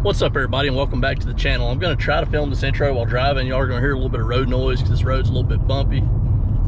What's up everybody, and welcome back to the channel. I'm going to try to film this intro while driving. Y'all are going to hear a little bit of road noise because this road's a little bit bumpy.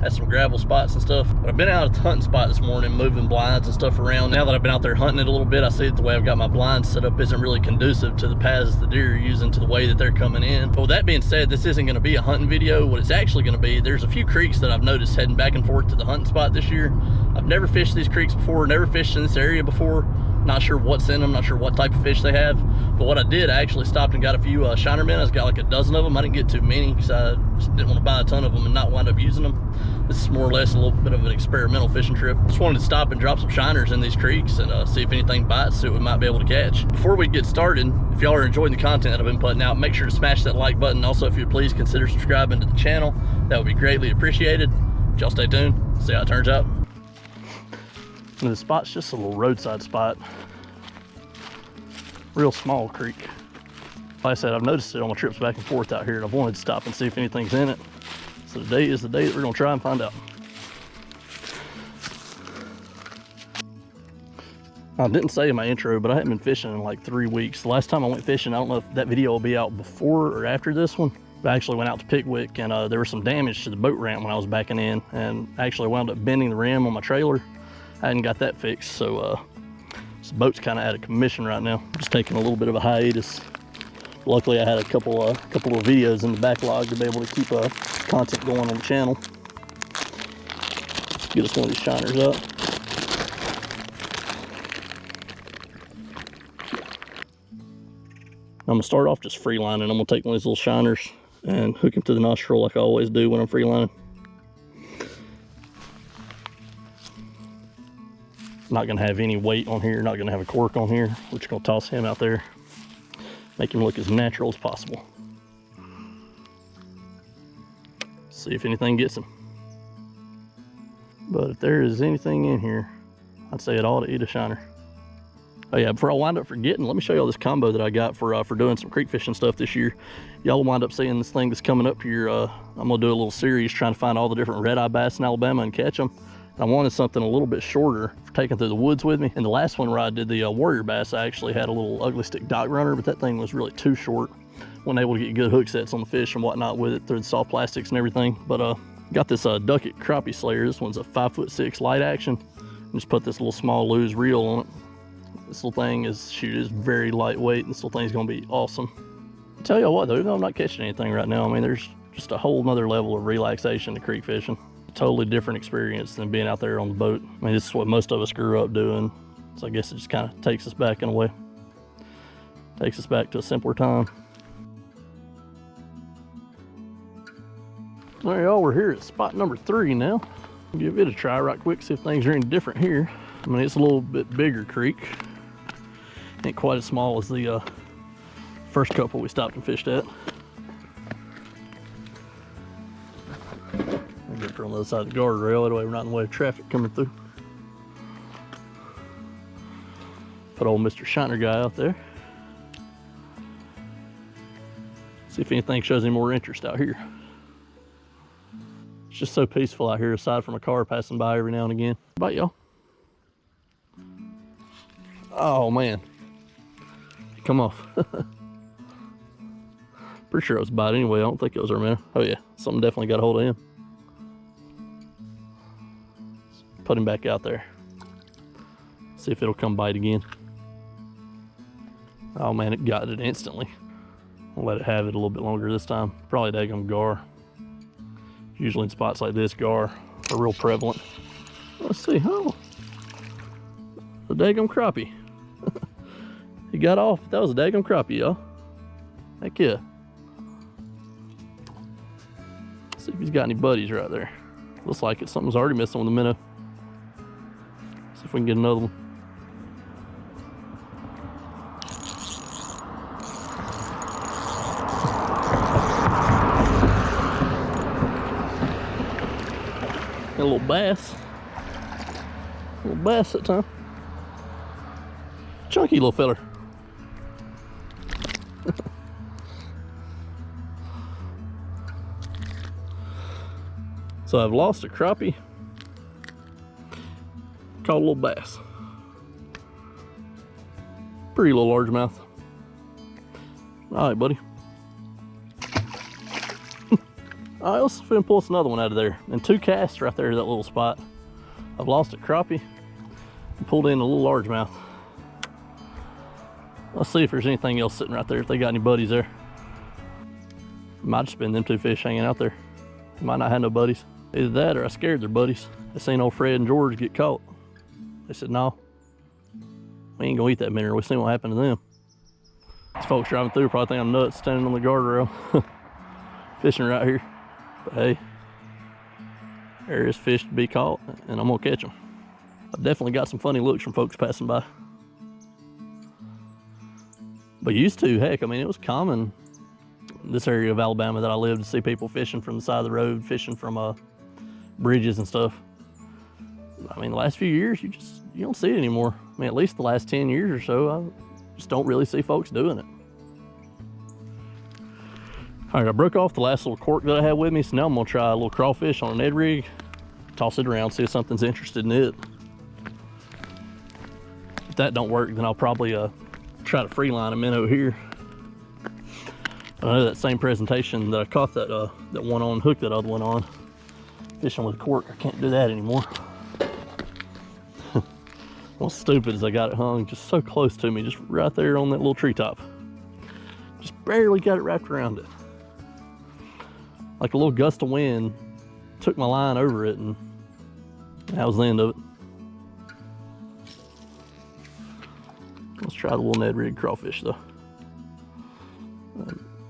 Has some gravel spots and stuff. But I've been out at the hunting spot this morning, moving blinds and stuff around. Now that I've been out there hunting it a little bit, I see that the way I've got my blinds set up isn't really conducive to the paths the deer are using, to the way that they're coming in. But with that being said, this isn't going to be a hunting video. What it's actually going to be, there's a few creeks that I've noticed heading back and forth to the hunting spot this year. I've never fished these creeks before, never fished in this area before. Not sure what's in them, not sure what type of fish they have. But what I did, I actually stopped and got a few shiner minnows. Got like a dozen of them. I didn't get too many because I just didn't want to buy a ton of them and not wind up using them. This is more or less a little bit of an experimental fishing trip. Just wanted to stop and drop some shiners in these creeks and see if anything bites, see what we might be able to catch. Before we get started, if y'all are enjoying the content that I've been putting out, make sure to smash that like button. Also, if you'd please consider subscribing to the channel, that would be greatly appreciated. Y'all stay tuned, see how it turns out. And the spot's just a little roadside spot. Real small creek. Like I said, I've noticed it on my trips back and forth out here, and I've wanted to stop and see if anything's in it. So today is the day that we're gonna try and find out. I didn't say in my intro, but I haven't been fishing in like 3 weeks. The last time I went fishing, I don't know if that video will be out before or after this one, but I actually went out to Pickwick, and there was some damage to the boat ramp when I was backing in, and actually wound up bending the rim on my trailer. I hadn't got that fixed, so this boat's kind of out of commission right now. Just taking a little bit of a hiatus. Luckily, I had a couple of videos in the backlog to be able to keep content going on the channel. Let's get us one of these shiners up. I'm gonna start off just free lining. I'm gonna take one of these little shiners and hook him to the nostril like I always do when I'm free lining. Not gonna have any weight on here, not gonna have a cork on here. We're just gonna toss him out there, make him look as natural as possible. See if anything gets him. But if there is anything in here, I'd say it ought to eat a shiner. Oh yeah, before I wind up forgetting, let me show y'all this combo that I got for doing some creek fishing stuff this year. Y'all will wind up seeing this thing that's coming up here. I'm gonna do a little series trying to find all the different red-eye bass in Alabama and catch them. I wanted something a little bit shorter for taking through the woods with me. And the last one where I did the warrior bass, I actually had a little ugly stick dock runner, but that thing was really too short. Wasn't able to get good hook sets on the fish and whatnot with it through the soft plastics and everything. But got this Duckett Crappie Slayer. This one's a 5'6" light action. Just put this little small Lew's reel on it. This little thing is very lightweight. This little thing's gonna be awesome. I'll tell y'all what though, even though I'm not catching anything right now, I mean, there's just a whole nother level of relaxation to creek fishing. Totally different experience than being out there on the boat. I mean, this is what most of us grew up doing. So I guess it just kind of takes us back in a way. Takes us back to a simpler time. All right, y'all, we're here at spot number 3 now. I'll give it a try right quick, see if things are any different here. I mean, it's a little bit bigger creek. Ain't quite as small as the first couple we stopped and fished at. Get her on the other side of the guardrail, that way we're not in the way of traffic coming through. Put old Mr. Shiner guy out there. See if anything shows any more interest out here. It's just so peaceful out here, aside from a car passing by every now and again. Bye, y'all. Oh man, come off. Pretty sure it was a bite anyway. I don't think it was our minnow. Oh yeah, something definitely got a hold of him. Put him back out there. See if it'll come bite again. Oh man, it got it instantly. I'll let it have it a little bit longer this time. Probably daggum gar. Usually in spots like this, gar are real prevalent. Let's see, oh, a daggum crappie. He got off. That was a daggum crappie, y'all. Heck yeah. Let's see if he's got any buddies right there. Looks like it. Something's already missing with the minnow. See if we can get another one. Got a little bass. A little bass that time. Chunky little feller. So I've lost a crappie. Caught a little bass. Pretty little largemouth. All right, buddy. All right, let's pull us another one out of there. And 2 casts right there, that little spot. I've lost a crappie and pulled in a little largemouth. Let's see if there's anything else sitting right there, if they got any buddies there. Might just been them 2 fish hanging out there. Might not have no buddies. Either that or I scared their buddies. I seen old Fred and George get caught. They said, no, we ain't gonna eat that minnow. We seen what happened to them. These folks driving through probably think I'm nuts standing on the guardrail fishing right here. But hey, there is fish to be caught and I'm gonna catch them. I've definitely got some funny looks from folks passing by. But used to, heck, I mean, it was common in this area of Alabama that I lived to see people fishing from the side of the road, fishing from bridges and stuff. I mean, the last few years, you don't see it anymore. I mean, at least the last 10 years or so, I just don't really see folks doing it. All right, I broke off the last little cork that I had with me, so now I'm gonna try a little crawfish on a Ned rig, toss it around, see if something's interested in it. If that don't work, then I'll probably try to free line a minnow here. I know that same presentation that I caught that one on, hooked that other one on, fishing with a cork. I can't do that anymore. What's stupid is I got it hung just so close to me, just right there on that little treetop. Just barely got it wrapped around it. Like a little gust of wind took my line over it and that was the end of it. Let's try the little Ned rig crawfish though.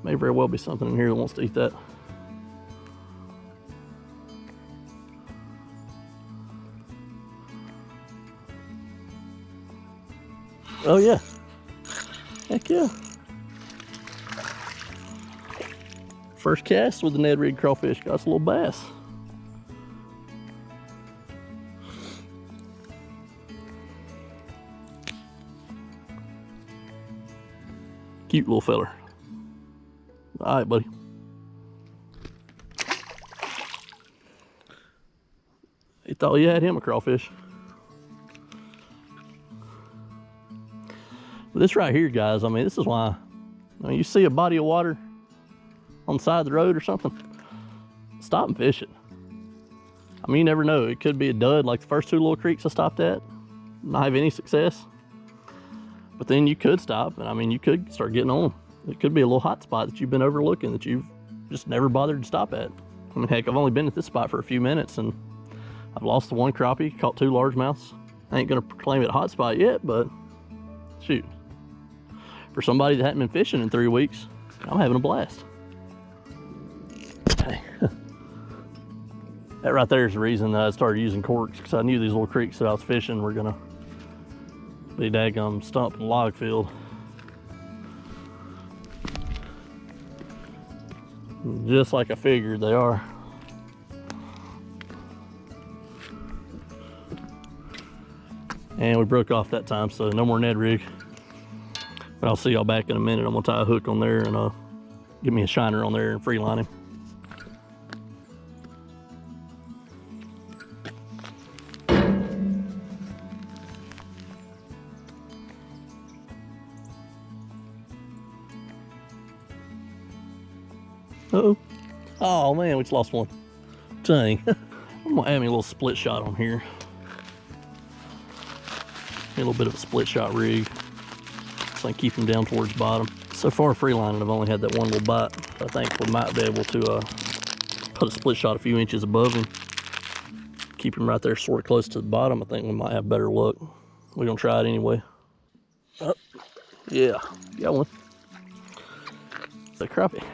May very well be something in here that wants to eat that. Oh yeah, heck yeah. First cast with the Ned rig crawfish, got us a little bass. Cute little feller. All right, buddy. He thought you had him a crawfish. This right here, guys, I mean, this is why, I mean, you see a body of water on the side of the road or something, stop and fish it. I mean, you never know. It could be a dud like the first 2 little creeks I stopped at, not have any success. But then you could stop, and I mean, you could start getting on. It could be a little hot spot that you've been overlooking that you've just never bothered to stop at. I mean, heck, I've only been at this spot for a few minutes, and I've lost the 1 crappie, caught 2 largemouths. I ain't gonna proclaim it a hot spot yet, but shoot. For somebody that hadn't been fishing in 3 weeks, I'm having a blast. Okay. That right there is the reason that I started using corks, because I knew these little creeks that I was fishing were gonna be daggum stump and log filled. Just like I figured they are. And we broke off that time, so no more Ned rig. But I'll see y'all back in a minute. I'm gonna tie a hook on there and get me a shiner on there and free line him. Uh-oh. Oh man, we just lost one. Dang. I'm gonna add me a little split shot on here. A little bit of a split shot rig. So I keep him down towards the bottom. So far free lining, I've only had that 1 little bite. I think we might be able to put a split shot a few inches above him. Keep him right there sort of close to the bottom. I think we might have better luck. We're gonna try it anyway. Oh, yeah, got one. It's a crappie.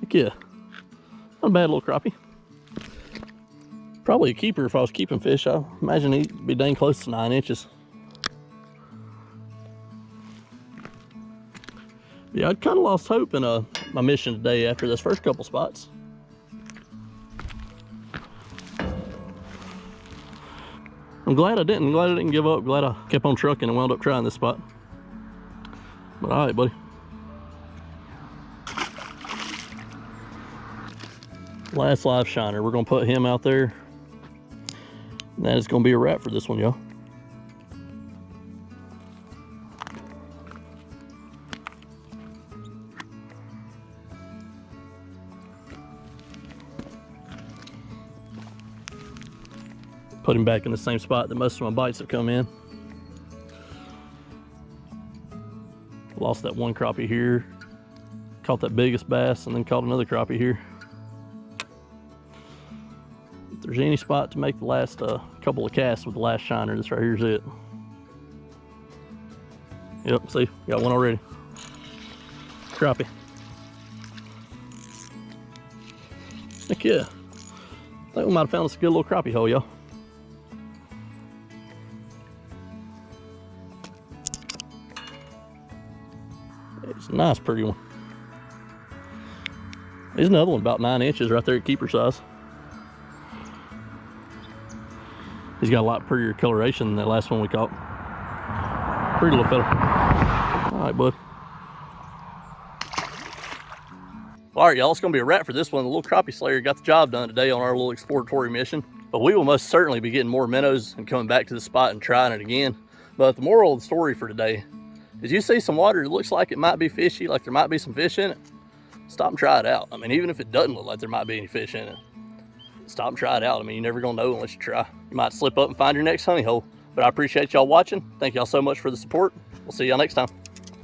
Heck yeah, not a bad little crappie. Probably a keeper if I was keeping fish. I imagine he'd be dang close to 9 inches. Yeah, I'd kind of lost hope in my mission today after this first couple spots. I'm glad I didn't. I'm glad I didn't give up. Glad I kept on trucking and wound up trying this spot. But all right, buddy. Last live shiner. We're gonna put him out there. And that is gonna be a wrap for this one, y'all. Put him back in the same spot that most of my bites have come in. Lost that one crappie here. Caught that biggest bass and then caught another crappie here. If there's any spot to make the last couple of casts with the last shiner, this right here is it. Yep, see, got one already. Crappie. Heck yeah. I think we might have found us a good little crappie hole, y'all. It's a nice, pretty one. There's another one about 9 inches right there at keeper size. He's got a lot prettier coloration than that last one we caught. Pretty little fella. All right, bud. All right, y'all, it's gonna be a wrap for this one. The little crappie slayer got the job done today on our little exploratory mission, but we will most certainly be getting more minnows and coming back to the spot and trying it again. But the moral of the story for today is, you see some water that looks like it might be fishy, like there might be some fish in it, stop and try it out. I mean, even if it doesn't look like there might be any fish in it, stop and try it out. I mean, you're never gonna know unless you try. You might slip up and find your next honey hole. But I appreciate y'all watching. Thank y'all so much for the support. We'll see y'all next time.